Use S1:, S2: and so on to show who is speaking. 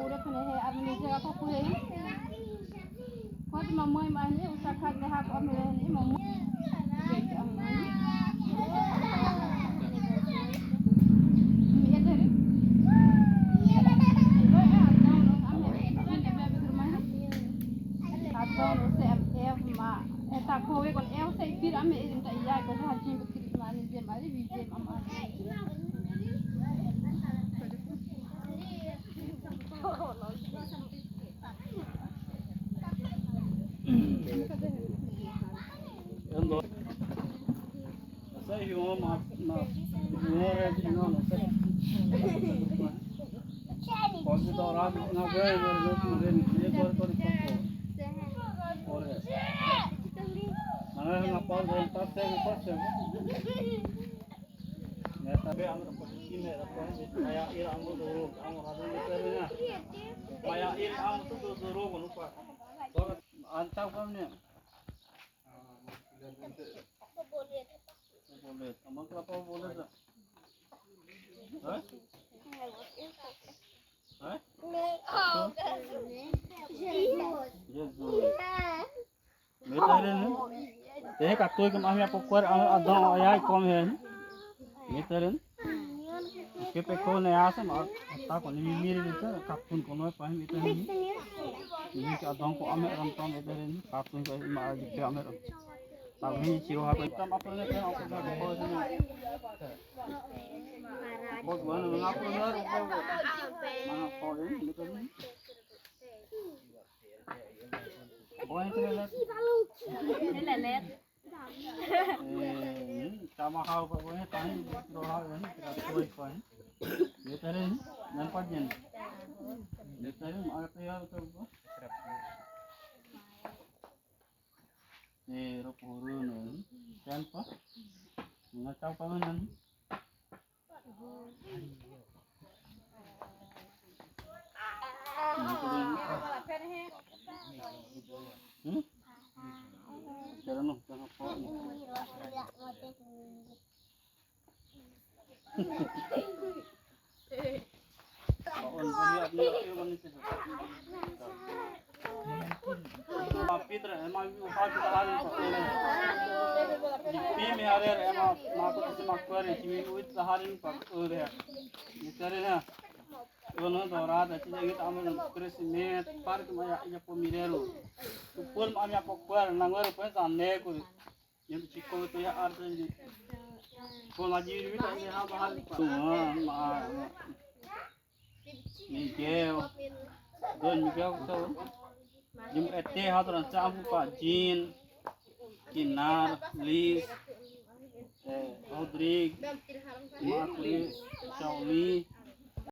S1: udah kena he amne jaga ko ko he ko ma moy ma ni usa khat le ha ko amne ni ma moy ke amne ta kowe kon eu sei pir ame ta iya ko ha jin ko kiri mani je mari bi je mama
S2: sai yo ma na mere di no no sai ko di to ra na be no no ni ye kor kor ko ore mana ngapa don ta se ko se ya ta be amro ko ki me ra ko aya ir amro do amro ra do tere na aya ir amro do ro ko lupa to anta ko ne बोले अमक apa boleh tak? Hah? Hah? Meteren. Teh katoi ke mah apa kuar ada ayah kom hen. Meteren. Ke pe ko ne asam ta ko ni miri itu kapun kono pa meteren. Ni ke adang ko ame ram tam meteren kapun ko ma di ke ame ram. Tapi ciro apa tam apa ne ke aku dah ko ni. Bos mana ngaku nar ko. Mana ko ni meteren. Boy itu lelet.
S1: ni lelet
S2: sama hal pokoknya tanya rohal ini terus poin. Meteren nampak jen. Meteren apa ya tu? Purun kan pa ngacau panganan Jalan jangan po on lihat ni mana sih Pitra emang upah kita hari ini me hari emang aku semak kuari cimi uit hari ini pak udah misalnya Dono dorada ci ngi amul crescimento parque ma ya pomirelo pol ma ya pokwer nangor pe sanne ko yem chiko to ya arde ko la jiru ta ya bahal ma ni keo don keo to yem ete hadran chamu pa jin kinar lis Rodrigo Macri Xiaomi